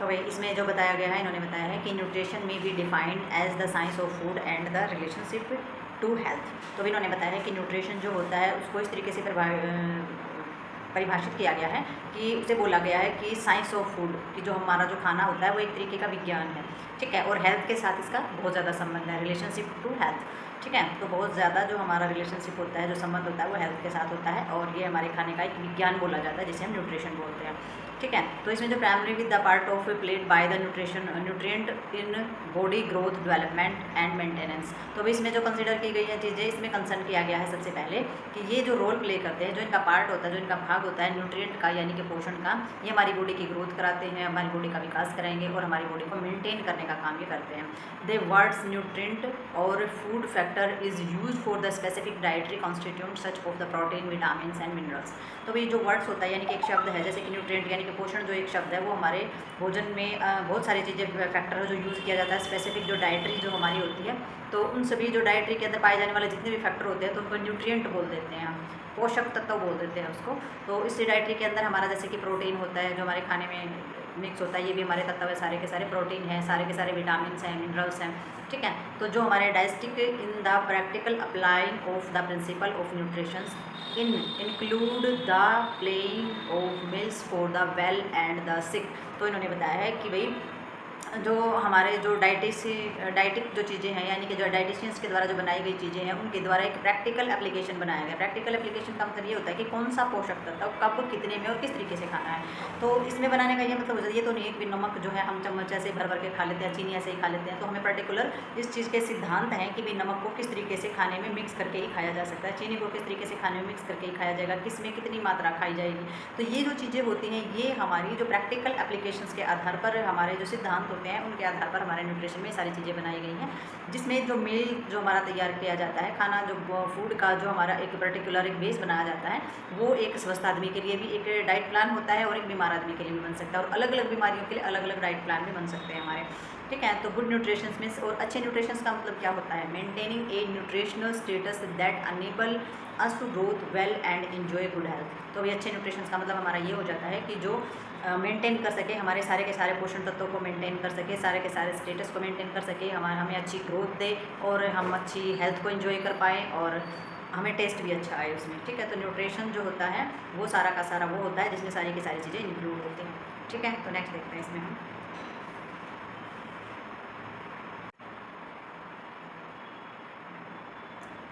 तो भाई इसमें जो बताया गया है, इन्होंने बताया है कि न्यूट्रिशन में be defined as the science of food and the relationship to health. तो भी इन्होंने बताया है कि न्यूट्रिशन जो होता है उसको इस तरीके से परिभाषित किया गया है कि उसे बोला गया है कि साइंस ऑफ फूड, कि जो हमारा जो खाना होता है वो एक तरीके का विज्ञान है, ठीक है, और हेल्थ के साथ इसका बहुत ज़्यादा संबंध है, रिलेशनशिप टू हेल्थ, ठीक है। तो बहुत ज़्यादा जो हमारा रिलेशनशिप होता है, जो संबंध होता है वो हेल्थ के साथ होता है, और ये हमारे खाने का एक विज्ञान बोला जाता है जिसे हम न्यूट्रिशन बोलते हैं, ठीक है। तो इसमें जो primary with the part of played by the nutrient in body growth development and maintenance. तो भी इसमें जो कंसिडर की गई है चीज़ें, इसमें कंसर्न किया गया है सबसे पहले कि ये जो रोल प्ले करते हैं, जो इनका पार्ट होता है, जो इनका भाग होता है न्यूट्रिएंट का यानी कि पोषण का, ये हमारी बॉडी की ग्रोथ कराते हैं, हमारी बॉडी का विकास कराएंगे और हमारी बॉडी को मेंटेन करने का काम ये करते हैं। दे वर्ड्स न्यूट्रिएंट और food factor is use for the specific dietary constituent such of the protein, vitamin and minerals. तो ये जो वर्ड्स होता है यानी कि एक शब्द है, जैसे कि न्यूट्रिएंट यानी कि पोषण, जो एक शब्द है वो हमारे भोजन में बहुत सारी चीज़ें फैक्टर है जो यूज़ किया जाता है, स्पेसिफिक जो डाइटरी जो हमारी होती है, तो उन सभी जो डाइटरी के अंदर पाए जाने वाले जितने भी फैक्टर होते हैं तो उनको न्यूट्रिएंट बोल देते हैं, हम पोषक तत्व बोल देते हैं उसको। तो इस डाइटरी के अंदर हमारा जैसे कि प्रोटीन होता है जो हमारे खाने में मिक्स होता है, ये भी हमारे तत्व है, सारे के सारे प्रोटीन हैं, सारे के सारे विटामिन हैं, मिनरल्स हैं, ठीक है। तो जो हमारे डाइजेस्टिक in the practical applying of the principle of nutrition include the playing of meals for the well and the sick. तो इन्होंने बताया है कि भाई जो हमारे जो डाइटिक जो चीज़ें हैं यानी कि जो डाइटिशियंस के द्वारा जो बनाई गई चीज़ें हैं उनके द्वारा एक प्रैक्टिकल एप्लीकेशन बनाया गया। प्रैक्टिकल एप्लीकेशन का मतलब ये होता है कि कौन सा पोषक तत्व कब कितने में और किस तरीके से खाना है। तो इसमें बनाने का ये मतलब होता है, ये तो नहीं है कि नमक जो है हम चम्मच ऐसे भर भर के खा लेते हैं, चीनी ऐसे ही खा लेते हैं। तो हमें पर्टिकुलर इस चीज़ के सिद्धांत हैं कि भाई नमक को किस तरीके से खाने में मिक्स करके ही खाया जा सकता है, चीनी को किस तरीके से खाने में मिक्स करके ही खाया जाएगा, किस में कितनी मात्रा खाई जाएगी। तो ये जो चीज़ें होती हैं ये हमारी जो प्रैक्टिकल एप्लीकेशंस के आधार पर, हमारे जो सिद्धांत होते हैं उनके आधार पर हमारे न्यूट्रिशन में सारी चीज़ें बनाई गई हैं, जिसमें जो मील जो हमारा तैयार किया जाता है, खाना जो फूड का जो हमारा एक पर्टिकुलर एक बेस बनाया जाता है, वो एक स्वस्थ आदमी के लिए भी एक डाइट प्लान होता है और एक बीमार आदमी के लिए भी बन सकता है, और अलग अलग बीमारियों के लिए अलग अलग डाइट प्लान भी बन सकते हैं हमारे, ठीक है। तो गुड न्यूट्रिशन मीन्स, और अच्छे न्यूट्रिशन का मतलब क्या होता है, maintaining a nutritional status that enable us to growth well and enjoy good health. तो ये अच्छे न्यूट्रिशन का मतलब हमारा ये हो जाता है कि जो मेंटेन कर सके, हमारे सारे के सारे पोषण तत्वों को मेंटेन कर सके, सारे के सारे स्टेटस को मेंटेन कर सके, हमें अच्छी ग्रोथ दे और हम अच्छी हेल्थ को एंजॉय कर पाएँ और हमें टेस्ट भी अच्छा आए उसमें, ठीक है। तो न्यूट्रिशन जो होता है वो सारा का सारा वो होता है जिसमें सारी की सारी चीज़ें इंक्लूड होती हैं, ठीक है। तो नेक्स्ट देखते हैं इसमें हम।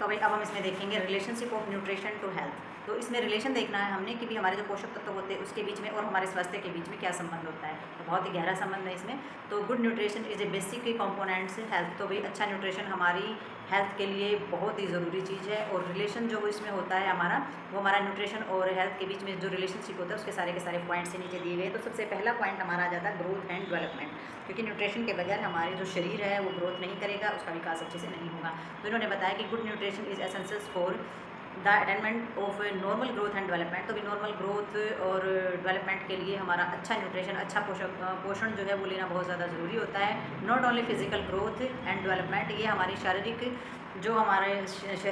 तो भाई अब हम इसमें देखेंगे relationship of nutrition to health. तो इसमें रिलेशन देखना है हमने कि भी हमारे जो पोषक तत्व होते हैं उसके बीच में और हमारे स्वास्थ्य के बीच में क्या संबंध होता है। तो बहुत ही गहरा संबंध है इसमें। तो good nutrition is a basic components health. तो भाई अच्छा न्यूट्रिशन हमारी हेल्थ के लिए बहुत ही ज़रूरी चीज़ है, और रिलेशन जो इसमें होता है हमारा, वो हमारा न्यूट्रिशन और हेल्थ के बीच में जो रिलेशनशिप होता है उसके सारे के सारे पॉइंट्स से नीचे दिए गए। तो सबसे पहला पॉइंट हमारा आ जाता है ग्रोथ एंड डेवलपमेंट, क्योंकि न्यूट्रिशन के बगैर हमारे जो शरीर है वो ग्रोथ नहीं करेगा, उसका विकास अच्छे से नहीं होगा। तो इन्होंने बताया कि good nutrition is essential for the attainment of normal growth and development. तो भी नॉर्मल ग्रोथ और डेवलपमेंट के लिए हमारा अच्छा न्यूट्रिशन, अच्छा पोषण जो है वो लेना बहुत ज़्यादा ज़रूरी होता है। Not only physical growth and development, ये हमारी शारीरिक जो हमारे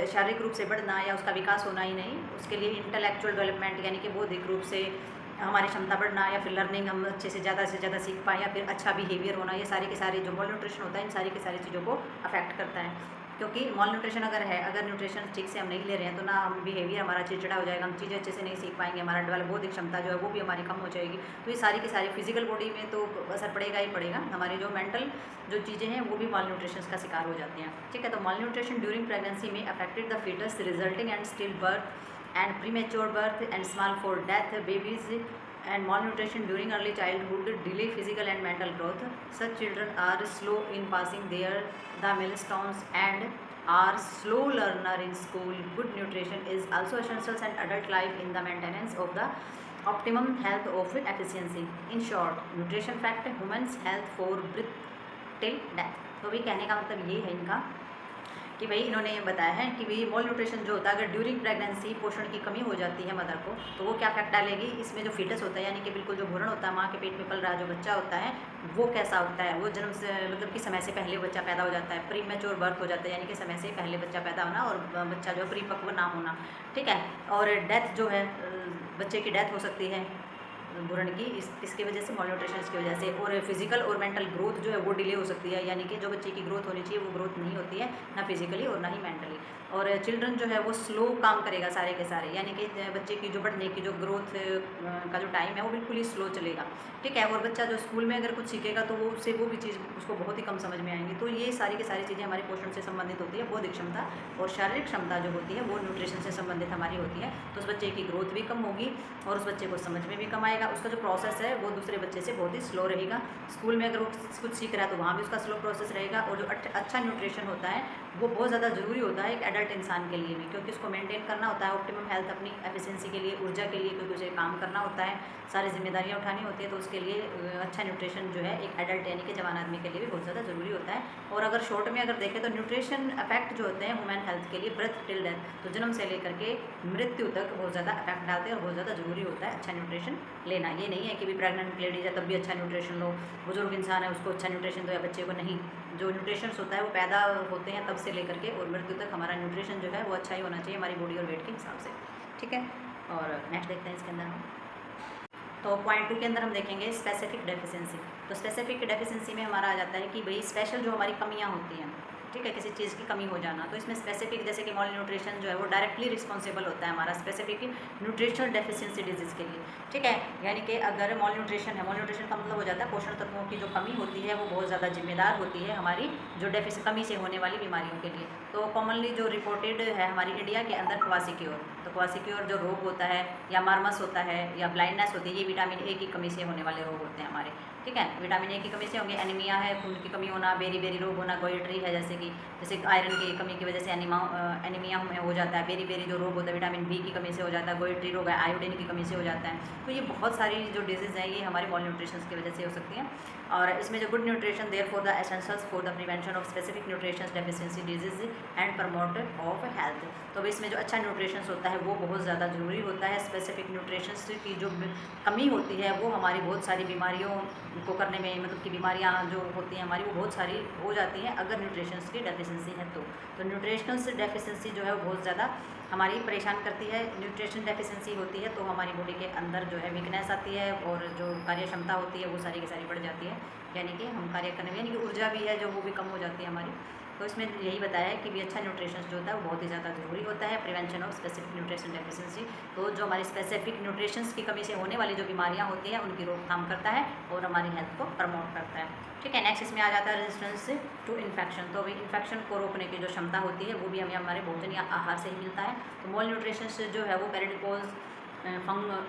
शारीरिक रूप से बढ़ना या उसका विकास होना ही नहीं, उसके लिए इंटेलेक्चुअल डेवलपमेंट यानी कि बौद्धिक रूप से हमारी क्षमता बढ़ना, या फिर लर्निंग हम अच्छे से ज़्यादा सीख पाएँ, या फिर अच्छा बिहेवियर होना, ये सारी के सारी जो मॉल न्यूट्रिशन होता है इन सारी की सारी चीज़ों को अफेक्ट करता है। क्योंकि मॉल न्यूट्रिशन अगर है, अगर न्यूट्रिशन ठीक से हम नहीं ले रहे हैं तो ना हम बिहेवियर हमारा चिड़चिड़ा हो जाएगा, हम चीज़ें अच्छे से नहीं सीख पाएंगे, हमारा डेवलप बौद्धिक क्षमता जो है वो भी हमारी कम हो जाएगी। तो ये सारी की सारी फिजिकल बॉडी में तो असर पड़ेगा ही पड़ेगा, हमारी जो मेंटल जो चीज़ें हैं वो भी मॉल न्यूट्रिशन का शिकार हो जाती हैं, ठीक है। तो मॉल न्यूट्रिशन ड्यूरिंग प्रेगनेंसी में affected the foetus resulting and still birth and premature birth and small for death babies and malnutrition during early childhood delay physical and mental growth. Such children are slow in passing the milestones and are slow learner in school. Good nutrition is also essential in adult life in the maintenance of the optimum health of efficiency. In short, nutrition fact women's health for birth till death. तो भी कहने का मतलब ये है इनका कि भाई इन्होंने ये बताया है कि भाई मॉल न्यूट्रिशन जो होता है, अगर ड्यूरिंग प्रेगनेंसी पोषण की कमी हो जाती है मदर को, तो वो क्या इफेक्ट डालेगी इसमें, जो फीटस होता है यानी कि बिल्कुल जो भ्रूण होता है, माँ के पेट में पल रहा जो बच्चा होता है, वो कैसा होता है, वो जन्म से मतलब कि समय से पहले बच्चा पैदा हो जाता है, प्री मैच्योर बर्थ हो जाता है यानी कि समय से पहले बच्चा पैदा होना और बच्चा जो है परिपक्व ना होना, ठीक है। और डेथ जो है बच्चे की डेथ हो सकती है भ्रूण की इसकी वजह से, मॉल न्यूट्रिशन की वजह से। और फिजिकल और मेंटल ग्रोथ जो है वो डिले हो सकती है, यानी कि जो बच्चे की ग्रोथ होनी चाहिए वो ग्रोथ नहीं होती है, ना फिजिकली और ना ही मेंटली। और चिल्ड्रन जो है वो स्लो काम करेगा सारे के सारे, यानी कि बच्चे की जो बढ़ने की जो ग्रोथ का जो टाइम है वो बिल्कुल ही स्लो चलेगा, ठीक है। और बच्चा जो स्कूल में अगर कुछ सीखेगा तो वो उससे वो भी चीज़ उसको बहुत ही कम समझ में आएंगी। तो ये सारी की सारी चीज़ें हमारे पोषण से संबंधित होती है। बौद्धिक क्षमता और शारीरिक क्षमता जो होती है वो न्यूट्रिशन से संबंधित हमारी होती है। तो उस बच्चे की ग्रोथ भी कम होगी और उस बच्चे को समझ में भी कम आएगा। उसका जो प्रोसेस है वो दूसरे बच्चे से बहुत ही स्लो रहेगा। स्कूल में अगर वो कुछ सीख रहा है तो वहाँ भी उसका स्लो प्रोसेस रहेगा। और जो अच्छा न्यूट्रिशन होता है वो बहुत ज़्यादा ज़रूरी होता है एक एडल्ट इंसान के लिए भी, क्योंकि उसको मेंटेन करना होता है ऑप्टिमम हेल्थ, अपनी एफिशिएंसी के लिए, ऊर्जा के लिए, क्योंकि उसे काम करना होता है, सारी जिम्मेदारियां उठानी होती है। तो उसके लिए अच्छा न्यूट्रिशन जो है एक एडल्ट यानी कि जवान आदमी के लिए भी बहुत ज़्यादा ज़रूरी होता है। और अगर शॉर्ट में अगर देखें तो न्यूट्रिशन इफेक्ट जो होते हैं ह्यूमन हेल्थ के लिए बर्थ टिल डेथ, तो जन्म से लेकर के मृत्यु तक बहुत ज़्यादा इफेक्ट डालते हैं और बहुत ज़्यादा ज़रूरी होता है अच्छा न्यूट्रिशन लेना। ये नहीं है कि भी प्रेग्नेंट लेडीज है तब भी अच्छा न्यूट्रिशन लो, बुजुर्ग इंसान है उसको अच्छा न्यूट्रिशन दो या बच्चे को नहीं। जो न्यूट्रिशन होता है वो पैदा होते हैं तब से लेकर के और मृत्यु तक हमारा न्यूट्रिशन जो है वो अच्छा ही होना चाहिए हमारी बॉडी और वेट के हिसाब से, ठीक है। और नेक्स्ट देखते हैं इसके अंदर हम, तो पॉइंट 2 के अंदर हम देखेंगे स्पेसिफिक डेफिशिएंसी। तो स्पेसिफिक डेफिशिएंसी में हमारा आ जाता है कि भाई स्पेशल जो हमारी कमियां होती हैं, ठीक है, किसी चीज़ की कमी हो जाना। तो इसमें स्पेसिफिक जैसे कि मॉल न्यूट्रिशन जो है वो डायरेक्टली रिस्पॉन्सिबल होता है हमारा स्पेसिफिक न्यूट्रिशनल डेफिशिएंसी डिजीज़ के लिए, ठीक है। यानी कि अगर मॉल न्यूट्रिशन है, मॉल न्यूट्रिशन का मतलब हो जाता है पोषण तत्वों की जो कमी होती है वो बहुत ज़्यादा जिम्मेदार होती है हमारी जो कमी से होने वाली बीमारियों के लिए। तो कॉमनली जो रिपोर्टेड है हमारी इंडिया के अंदर क्वासिक्योर, तो क्वासिक्योर जो रोग होता है या मार्मस होता है या ब्लाइंडनेस होती है, ये विटामिन ए की कमी से होने वाले रोग होते हैं हमारे, ठीक है। विटामिन ए की कमी से होंगे, एनीमिया है, खून की कमी होना, बेरी बेरी रोग होना, गोइट्री है जैसे आयरन की कमी की वजह से एनीमिया में हो जाता है, बेरी बेरी जो रोग होता है विटामिन बी की कमी से हो जाता है, गोइट्री रोग है आयोडीन की कमी से हो जाता है। तो ये बहुत सारी जो डिजीज़ हैं ये हमारे मॉल न्यूट्रिशन की वजह से हो सकती हैं। और इसमें जो good nutrition there for the essentials for the prevention of specific nutrition deficiency disease and promoter of health. तो इसमें जो अच्छा न्यूट्रिशन होता है वो बहुत ज़्यादा ज़रूरी होता है। स्पेसिफिक न्यूट्रिशन की जो कमी होती है वो हमारी बहुत सारी बीमारियों को करने में, मतलब कि बीमारियां जो होती हैं हमारी वो बहुत सारी हो जाती हैं अगर न्यूट्रिशन की डेफिशिएंसी है तो न्यूट्रिशनल डेफिशिएंसी जो है वो बहुत ज़्यादा हमारी परेशान करती है। न्यूट्रिशन डेफिशिएंसी होती है तो हमारी बॉडी के अंदर जो है वीकनेस आती है और जो कार्य क्षमता होती है वो सारी की सारी बढ़ जाती है, यानी कि हम कार्य करने में, यानी कि ऊर्जा भी है जो वो भी कम हो जाती है हमारी। तो इसमें यही बताया है कि भी अच्छा न्यूट्रिशन जो होता है वो बहुत ही ज़्यादा ज़रूरी होता है prevention of specific nutrition deficiency. तो जो हमारी स्पेसिफिक न्यूट्रिशन की कमी से होने वाली जो बीमारियां होती हैं उनकी रोकथाम करता है और हमारी हेल्थ को प्रमोट करता है, ठीक है। नेक्स्ट इसमें आ जाता है रेजिस्टेंस टू इन्फेक्शन। तो अभी इन्फेक्शन को रोकने की जो क्षमता होती है वो भी हमें हमारे भोजन या आहार से ही मिलता है। तो मॉल न्यूट्रिशन जो है वो पेरिडिकोज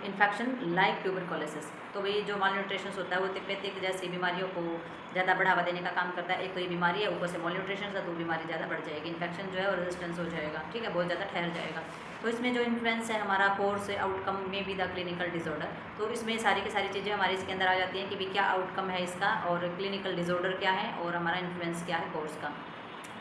इन्फेक्शन लाइक ट्यूबरकुलोसिस। तो भाई जो मॉल न्यूट्रिशन होता है वो तिब्बतिक जैसी बीमारियों को ज़्यादा बढ़ावा देने का काम करता है। एक तो ये बीमारी है, ऊपर से मॉल न्यूट्रिशन है तो बीमारी ज़्यादा बढ़ जाएगी, इन्फेक्शन जो है वो रेजिस्टेंस हो जाएगा, ठीक है, बहुत ज़्यादा ठहर जाएगा। तो इसमें जो इन्फ्लुएंस है हमारा कोर्स आउटकम में भी द क्लिनिकल डिसऑर्डर। तो इसमें सारी की सारी चीज़ें हमारी इसके अंदर आ जाती हैं कि भी क्या आउटकम है इसका और क्लिनिकल डिसऑर्डर क्या है और हमारा इन्फ्लुएंस क्या है कोर्स का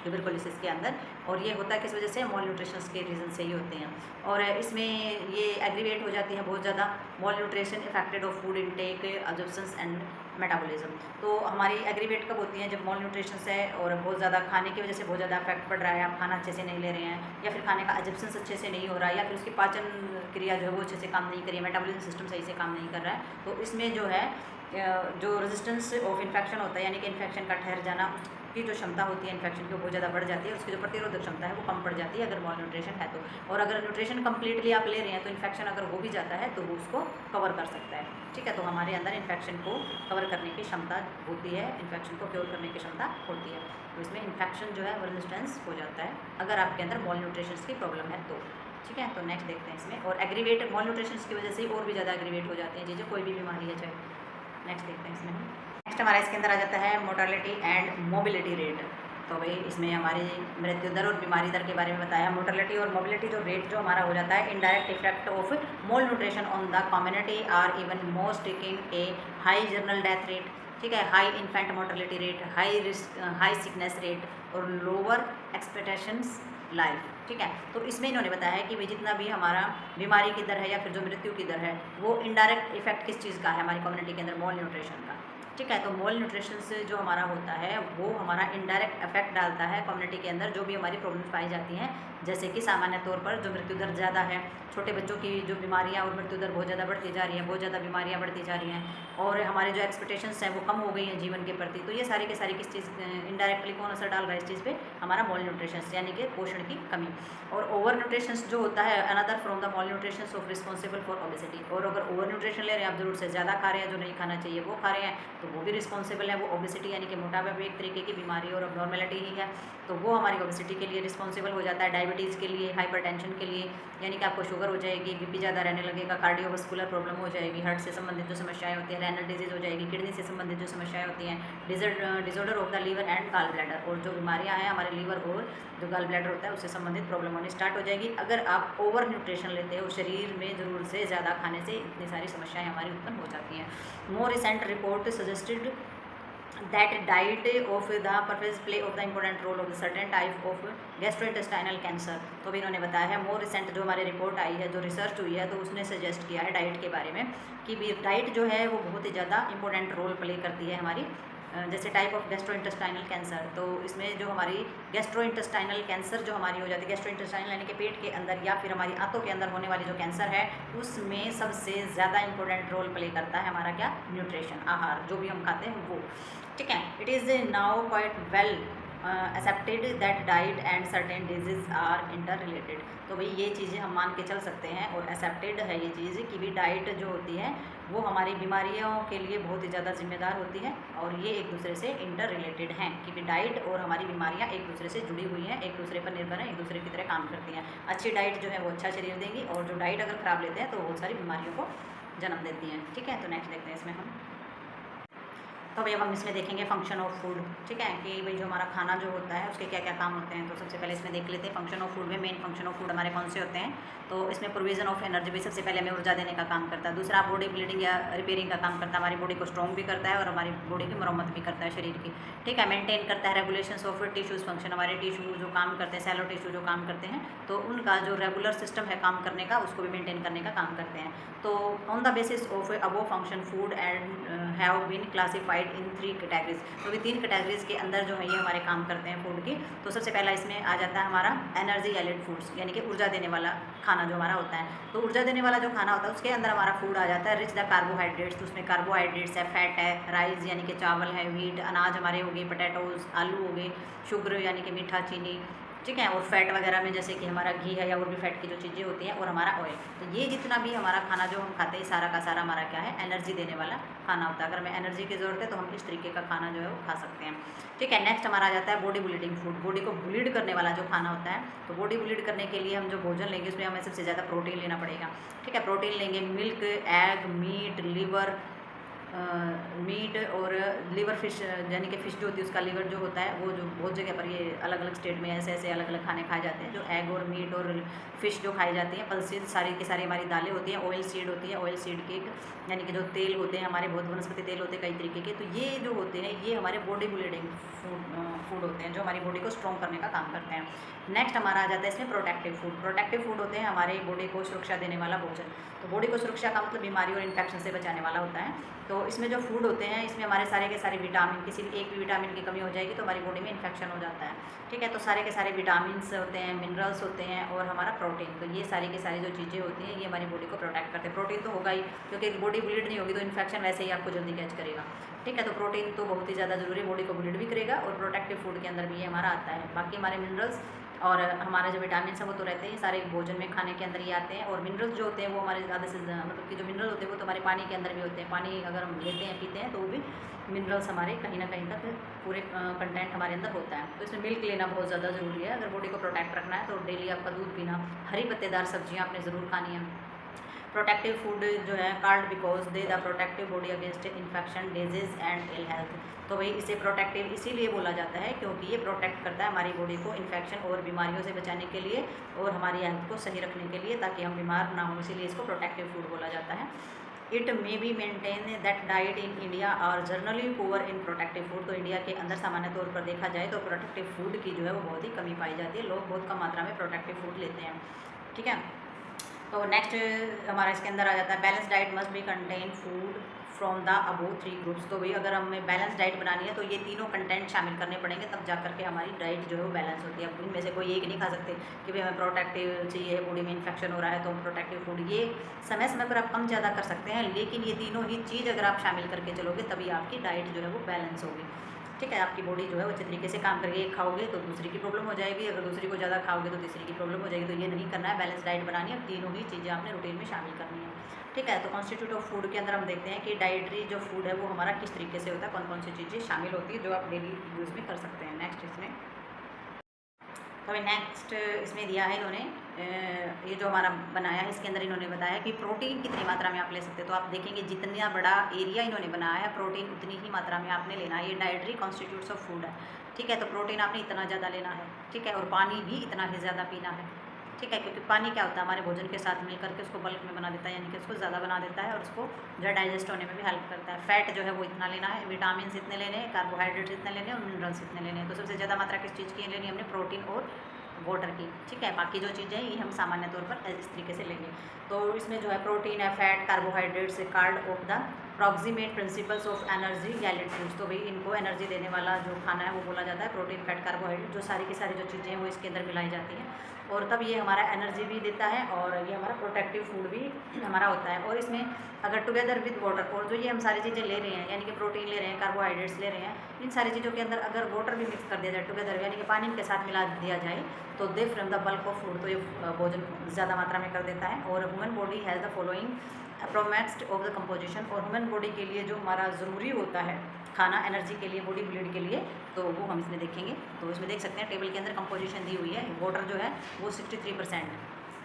ट्यूबरकुलोसिस के अंदर। और ये होता है किस वजह से, मॉल न्यूट्रिशन के रीज़न से ही होते हैं। और इसमें ये एग्रीवेट हो जाती है बहुत ज़्यादा mall nutrition affected of food intake absorption and metabolism. तो हमारी एग्रीवेट कब होती हैं, जब मॉल न्यूट्रिशन है और बहुत ज़्यादा खाने की वजह से बहुत ज़्यादा इफेक्ट पड़ रहा है, आप खाना अच्छे से नहीं ले रहे हैं या फिर खाने का एब्जॉर्प्शन अच्छे से नहीं हो रहा है या फिर उसकी पाचन क्रिया जो है वो अच्छे से काम नहीं करी, मेटाबॉलिज्म सिस्टम सही से काम नहीं कर रहा है। तो इसमें जो है जो रेजिस्टेंस ऑफ इन्फेक्शन होता है, यानी कि इन्फेक्शन का ठहर जाना, उसकी जो क्षमता होती है इन्फेक्शन की बहुत ज़्यादा बढ़ जाती है, उसकी जो प्रतिरोधक क्षमता है वो कम पड़ जाती है अगर मॉल न्यूट्रिशन है तो। और अगर न्यूट्रिशन कम्प्लीटली आप ले रहे हैं तो इन्फेक्शन अगर हो भी जाता है तो वो उसको कवर कर सकता है, ठीक है। तो हमारे अंदर इन्फेक्शन को कवर करने की क्षमता होती है, इन्फेक्शन को क्योर करने की क्षमता होती है। तो इसमें इन्फेक्शन जो है वो रेजिस्टेंस हो जाता है अगर आपके अंदर मॉल न्यूट्रिशन की प्रॉब्लम है तो, ठीक है। तो नेक्स्ट देखते हैं इसमें, और एग्रीवेट मॉल न्यूट्रिशन की वजह से और भी ज़्यादा एग्रीवेट हो जाती है चीज़ें, कोई भी बीमारी है चाहे। नेक्स्ट देखते हैं इसमें, नेक्स्ट हमारा इसके अंदर आ जाता है मोर्टालिटी एंड मोबिलिटी रेट। तो भाई इसमें हमारी मृत्यु दर और बीमारी दर के बारे में बताया। मोर्टालिटी और मोबिलिटी जो रेट जो हमारा हो जाता है, indirect effect of malnutrition on the community are even most taking a high general death rate, ठीक है, high infant mortality rate, high risk high sickness rate और लोअर एक्सपेक्टेशंस लाइफ, ठीक है। तो इसमें इन्होंने बताया है कि भाई जितना भी हमारा बीमारी की दर है या फिर जो मृत्यु की दर है वो इनडायरेक्ट इफेक्ट किस चीज़ का है हमारी कम्युनिटी के अंदर, मॉल न्यूट्रिशन का, ठीक है। तो मोल न्यूट्रिशन से जो हमारा होता है वो हमारा इनडायरेक्ट इफेक्ट डालता है कम्युनिटी के अंदर जो भी हमारी प्रॉब्लम्स पाई जाती हैं, जैसे कि सामान्य तौर पर जो मृत्यु दर ज़्यादा है, छोटे बच्चों की जो बीमारियां और मृत्यु दर बहुत ज़्यादा बढ़ती जा रही है, बहुत ज़्यादा बीमारियां बढ़ती जा रही हैं, और हमारे जो एक्सपेक्टेशंस हैं वो कम हो गई हैं जीवन के प्रति। तो ये सारी के सारी किस चीज़ इनडायरेक्टली कौन असर डाल रहा है इस चीज़ पे? हमारा मोल न्यूट्रिशन यानी कि पोषण की कमी। और ओवर न्यूट्रिशन जो होता है another from the mole nutrition of responsible for obesity. और अगर ओवर न्यूट्रिशन ले रहे हैं, आप जरूर से ज़्यादा खा रहे हैं, जो नहीं खाना चाहिए वो खा रहे हैं, तो वो भी रिस्पॉन्सिबल है। वो ओबेसिटी यानी कि मोटापा भी एक तरीके की बीमारी और अबनॉर्मेलिटी ही है, तो वो हमारी ओबेसिटी के लिए रिस्पॉन्सिबल हो जाता है। डायबिटीज़ के लिए, हाइपरटेंशन के लिए, यानी कि आपको शुगर हो जाएगी, बीपी ज़्यादा रहने लगेगा, कार्डियोवास्कुलर प्रॉब्लम हो जाएगी, हार्ट से संबंधित जो समस्याएं होती हैं, रेनल डिजीज़ हो जाएगी, किडनी से संबंधित जो समस्याएं होती हैं, disorder of the liver and gall bladder, और जो बीमारियां हैं हमारे लीवर और जो गॉल ब्लैडर होता है उससे संबंधित प्रॉब्लम होनी स्टार्ट हो जाएगी अगर आप ओवर न्यूट्रिशन लेते हो। शरीर में ज़रूर से ज़्यादा खाने से इतनी सारी समस्याएं हमारी उत्पन्न हो जाती हैं। More recent report suggested that diet of the purpose play of the important role of the certain type of gastrointestinal cancer। तो भी इन्होंने बताया है, मोर रिसेंट जो हमारे रिपोर्ट आई है, जो रिसर्च हुई है, तो उसने सजेस्ट किया है डाइट के बारे में कि डाइट जो है वो बहुत ही ज़्यादा इंपॉर्टेंट रोल प्ले करती है हमारी, जैसे टाइप ऑफ गैस्ट्रोइंटेस्टाइनल कैंसर। तो इसमें जो हमारी गैस्ट्रोइंटेस्टाइनल कैंसर जो हमारी हो जाती है, गैस्ट्रोइंटेस्टाइनल यानी कि पेट के अंदर या फिर हमारी आंतों के अंदर होने वाली जो कैंसर है, उसमें सबसे ज़्यादा इंपॉर्टेंट रोल प्ले करता है हमारा क्या? न्यूट्रिशन, आहार जो भी हम खाते हैं वो। ठीक है। It is now quite well accepted that diet and certain diseases are interrelated. तो भाई ये चीज़ें हम मान के चल सकते हैं और एक्सेप्टेड है ये चीज़ कि भी डाइट जो होती है वो हमारी बीमारियों के लिए बहुत ही ज़्यादा जिम्मेदार होती है, और ये एक दूसरे से इंटर रिलेटेड हैं कि भी डाइट और हमारी बीमारियां एक दूसरे से जुड़ी हुई हैं, एक दूसरे पर निर्भर हैं, एक दूसरे की तरह काम करती हैं। अच्छी डाइट जो है वो अच्छा शरीर देगी, और जो डाइट अगर ख़राब लेते हैं तो बहुत सारी बीमारियों को जन्म देती हैं। ठीक है। तो नेक्स्ट देखते हैं इसमें हम, तो भाई अब हम इसमें देखेंगे फंक्शन ऑफ फूड। ठीक है, कि भाई जो हमारा खाना जो होता है उसके क्या क्या काम होते हैं। तो सबसे पहले इसमें देख लेते हैं फंक्शन ऑफ फूड में मेन फंक्शन ऑफ फूड हमारे कौन से होते हैं। तो इसमें प्रोविजन ऑफ एनर्जी भी सबसे पहले हमें ऊर्जा देने का काम करता है। दूसरा बॉडी बिल्डिंग या रिपेयरिंग का काम करता है, हमारी बॉडी को स्ट्रॉन्ग भी करता है और हमारी बॉडी की मरम्मत भी करता है शरीर की। ठीक है। मेंटेन करता है रेगुलेशन ऑफ टिश्यूज फंक्शन, हमारे टिश्यू जो काम करते हैं, सेलो टिश्यू जो काम करते हैं, तो उनका जो रेगुलर सिस्टम है काम करने का उसको भी मेंटेन करने का काम करते हैं। तो on the basis of above function food and have been classified in 3 categories. तो भी 3 कैटेगरीज के अंदर जो है ये हमारे काम करते हैं फूड की। तो सबसे पहला इसमें आ जाता है हमारा एनर्जी एलिड फूड्स, यानी कि ऊर्जा देने वाला खाना जो हमारा होता है। तो ऊर्जा देने वाला जो खाना होता है उसके अंदर हमारा फूड आ जाता है रिच द कार्बोहाइड्रेट्स। तो उसमें कार्बोहाइड्रेट्स है, फैट है, राइस यानी कि चावल है, व्हीट अनाज हमारे हो गए, पोटैटोज आलू हो गए, शुगर यानी कि मीठा चीनी। ठीक है। और फैट वगैरह में जैसे कि हमारा घी है या और भी फैट की जो चीज़ें होती हैं, और हमारा ऑयल। तो ये जितना भी हमारा खाना जो हम खाते हैं सारा का सारा हमारा क्या है? एनर्जी देने वाला खाना होता है। अगर हमें एनर्जी की ज़रूरत है तो हम इस तरीके का खाना जो है वो खा सकते हैं। ठीक है। नेक्स्ट हमारा आ जाता है बॉडी बिल्डिंग फूड, बॉडी को ब्लीड करने वाला जो खाना होता है। तो बॉडी ब्लीड करने के लिए हम जो भोजन लेंगे उसमें हमें सबसे ज़्यादा प्रोटीन लेना पड़ेगा। ठीक है। प्रोटीन लेंगे milk, egg, meat, liver, meat और लीवर फिश, यानी कि फ़िश जो होती है उसका लीवर जो होता है वो जो बहुत जगह पर ये अलग अलग स्टेट में ऐसे ऐसे अलग अलग खाने खाए जाते हैं। जो एग और मीट और फ़िश जो खाई जाती हैं, पल्सेस सारी की सारी हमारी दालें होती हैं, ऑयल सीड होती है, ऑयल सीड केक यानी कि जो तेल होते हैं हमारे बहुत वनस्पति तेल होते हैं कई तरीके के। तो ये जो होते हैं ये हमारे बॉडी बिल्डिंग फूड होते हैं जो हमारी बॉडी को स्ट्रॉन्ग करने का काम करते हैं। नेक्स्ट हमारा आ जाता है इसमें प्रोटेक्टिव फूड। प्रोटेक्टिव फूड होते हैं हमारी बॉडी को सुरक्षा देने वाला भोजन। तो बॉडी को सुरक्षा का मतलब बीमारी और इन्फेक्शन से बचाने वाला होता है। तो इसमें जो फूड होते हैं इसमें हमारे सारे के सारे विटामिन, किसी भी एक भी विटामिन की कमी हो जाएगी तो हमारी बॉडी में इन्फेक्शन हो जाता है। ठीक है। तो सारे के सारे विटामिन्स होते हैं, मिनरल्स होते हैं और हमारा प्रोटीन। तो ये सारी की सारी जो चीज़ें होती हैं ये हमारी बॉडी को प्रोटेक्ट करते हैं। प्रोटीन तो होगा ही, क्योंकि बॉडी ब्लीड नहीं होगी तो इन्फेक्शन वैसे ही आपको जल्दी कैच करेगा। ठीक है। तो प्रोटीन तो बहुत ही ज़्यादा जरूरी, बॉडी को ब्लीड भी करेगा और प्रोटेक्टिव फूड के अंदर भी ये हमारा आता है। बाकी हमारे मिनरल्स और हमारे जो विटामिन है वो तो रहते हैं सारे भोजन में खाने के अंदर ही आते हैं। और मिनरल्स जो होते हैं वो हमारे ज़्यादा से मतलब कि जो मिनरल होते हैं वो तो हमारे पानी के अंदर भी होते हैं। पानी अगर हम लेते हैं पीते हैं तो वो भी मिनरल्स हमारे कहीं ना कहीं तक पूरे कंटेंट हमारे अंदर होता है। तो इसमें मिल्क लेना बहुत ज़्यादा ज़रूरी है। अगर बॉडी को प्रोटेक्ट रखना है तो डेली आपका दूध पीना, हरी पत्तेदार सब्जियाँ आपने ज़रूर खानी है। प्रोटेक्टिव फूड जो है called because they the protective body against infection, disease and ill health. तो भाई इसे प्रोटेक्टिव इसीलिए बोला जाता है क्योंकि ये प्रोटेक्ट करता है हमारी बॉडी को इन्फेक्शन और बीमारियों से बचाने के लिए और हमारी हेल्थ को सही रखने के लिए, ताकि हम बीमार ना हो, इसीलिए इसको प्रोटेक्टिव फूड बोला जाता है। It may be maintain that diet in India are generally poor in protective food. तो इंडिया के अंदर सामान्य तौर पर देखा जाए तो प्रोटेक्टिव फूड की जो है वो बहुत ही कमी पाई जाती है। लोग बहुत कम मात्रा में प्रोटेक्टिव फूड लेते हैं। ठीक है। तो नेक्स्ट हमारा इसके अंदर आ जाता है balance diet must be contain food from the above 3 groups. तो भाई अगर हमें बैलेंस डाइट बनानी है तो ये तीनों कंटेंट शामिल करने पड़ेंगे, तब जा करके हमारी डाइट जो है वो बैलेंस होती है। अब इनमें से कोई एक नहीं खा सकते कि भाई हमें प्रोटेक्टिव चाहिए, बॉडी में इन्फेक्शन हो रहा है तो हम प्रोटेक्टिव फूड, ये समय समय पर आप कम ज़्यादा कर सकते हैं, लेकिन ये तीनों ही चीज़ अगर आप शामिल करके चलोगे तभी आपकी डाइट जो है वो बैलेंस होगी। ठीक है, आपकी बॉडी जो है वो अच्छे तरीके से काम करेगी। एक खाओगे तो दूसरी की प्रॉब्लम हो जाएगी, अगर दूसरी को ज़्यादा खाओगे तो तीसरी की प्रॉब्लम हो जाएगी। तो ये नहीं करना है, बैलेंस डाइट बनानी है, तीनों ही चीज़ें आपने रूटीन में शामिल करनी है। ठीक है, तो कॉन्स्टिट्यूट ऑफ फूड के अंदर हम देखते हैं कि डाइटरी जो फूड है वो हमारा किस तरीके से होता है, कौन कौन सी चीज़ें शामिल होती है जो आप डेली यूज़ में कर सकते हैं। नेक्स्ट इसमें तो अभी नेक्स्ट इसमें दिया है इन्होंने, ये जो हमारा बनाया है इसके अंदर इन्होंने बताया कि प्रोटीन कितनी मात्रा में आप ले सकते हैं। तो आप देखेंगे जितना बड़ा एरिया इन्होंने बनाया है, प्रोटीन उतनी ही मात्रा में आपने लेना है। ये डाइटरी कॉन्स्टिट्यूट्स ऑफ फूड है। ठीक है, तो प्रोटीन आपने इतना ज़्यादा लेना है। ठीक है, और पानी भी इतना ही ज़्यादा पीना है। ठीक है, क्योंकि पानी क्या होता है, हमारे भोजन के साथ मिलकर के उसको बल्क में बना देता है, यानी कि उसको ज़्यादा बना देता है और उसको जो है डाइजेस्ट होने में भी हेल्प करता है। फैट जो है वो इतना लेना है, विटामिन इतने लेने हैं, कार्बोहाइड्रेट्स इतने लेने हैं और मिनरल्स इतने लेने हैं। तो सबसे ज़्यादा मात्रा किस चीज़ की लेनी है हमने, प्रोटीन और वाटर की। ठीक है, बाकी जो चीज़ें ये हम सामान्य तौर पर इस तरीके से लेंगे। तो इसमें जो है प्रोटीन है, fat, carbohydrates, card of the proximate principles of energy gallate foods. तो भाई इनको एनर्जी देने वाला जो खाना है वो बोला जाता है प्रोटीन, फैट, कार्बोहाइड्रेट, जो सारी की सारी जो चीज़ें हैं वो इसके अंदर मिलाई जाती हैं और तब ये हमारा एनर्जी भी देता है और ये हमारा प्रोटेक्टिव फूड भी हमारा होता है। और इसमें अगर टुगेदर विद वाटर, और जो ये हम सारी चीज़ें ले रहे हैं यानी कि प्रोटीन ले रहे हैं, कार्बोहाइड्रेट्स ले रहे हैं, इन सारी चीज़ों के अंदर अगर वाटर भी मिक्स कर दिया जाए टुगेदर, यानी कि पानी के साथ मिला दिया जाए, तो they from the bulk of food, तो ये भोजन ज़्यादा मात्रा में कर देता है। और human body has the following अप्रोमैक्स्ड ऑफ द कंपोजिशन। और ह्यूमन बॉडी के लिए जो हमारा ज़रूरी होता है खाना एनर्जी के लिए, बॉडी बिल्ड के लिए, तो वो हम इसमें देखेंगे। तो इसमें देख सकते हैं टेबल के अंदर कंपोजिशन दी हुई है। वाटर जो है वो 63%।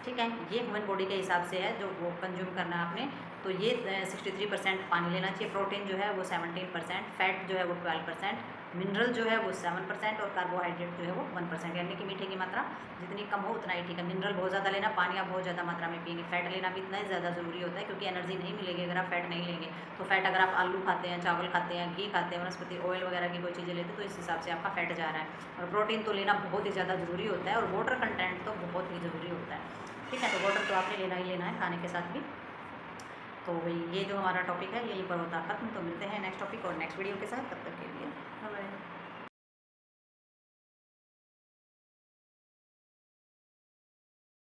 ठीक है, ये ह्यूमन बॉडी के हिसाब से है जो वो कंज्यूम करना है आपने। तो ये 63% पानी लेना चाहिए। प्रोटीन जो है वो 17%, फैट जो है वो 12%, मिनरल जो है वो 7% और कार्बोहाइड्रेट जो है वो 1%, यानी कि मीठे की मात्रा जितनी कम हो उतना ही ठीक है। मिनरल बहुत ज़्यादा लेना, पानी आप बहुत ज़्यादा मात्रा में पिएंगे। फैट लेना भी इतना ही ज़्यादा ज़रूरी होता है क्योंकि एनर्जी नहीं मिलेगी अगर आप फैट नहीं लेंगे। तो फैट अगर आप आलू खाते हैं, चावल खाते हैं, घी खाते हैं, वनस्पति ऑयल वगैरह की कोई चीज़ें लेते हैं तो इस हिसाब से आपका फैट जा रहा है। और प्रोटीन तो लेना बहुत ही ज़्यादा ज़रूरी होता है और वाटर कंटेंट तो बहुत ही ज़रूरी होता है। ठीक है, तो वाटर तो आपने लेना ही लेना है खाने के साथ भी। तो भाई ये जो हमारा टॉपिक है यहीं पर होता है ख़त्म। तो मिलते हैं नेक्स्ट टॉपिक और नेक्स्ट वीडियो के साथ, तब तक के लिए बाय बाय।